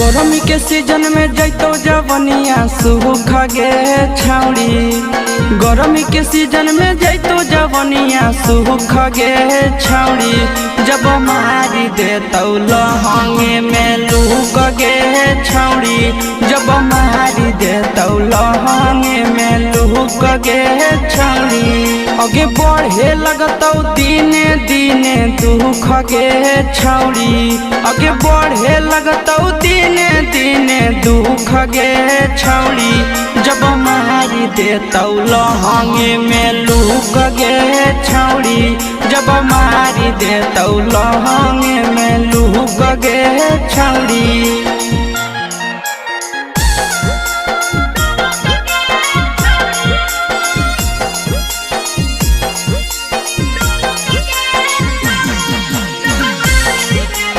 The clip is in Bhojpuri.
गरमी के सीजन में जैतो जवनिया सूख गे छौड़ी। गरमी के सीजन में जैतो जवनिया सूख गे छौड़ी। जब मारी देतौ लहंगे में लूक गे छौड़ी। जब मारी देतौ लहंगे में लूक गे छौड़ी। आगे बढ़े लगतौ दिने दिने दुख गे छौड़ी। आगे बढ़े लगतौ दिने दिने दुख गे छौड़ी। जब मारी देतौ लहंगे में लूक गे छौड़ी। जब मारी देतौ लहंगे में लूक गे छौड़ी।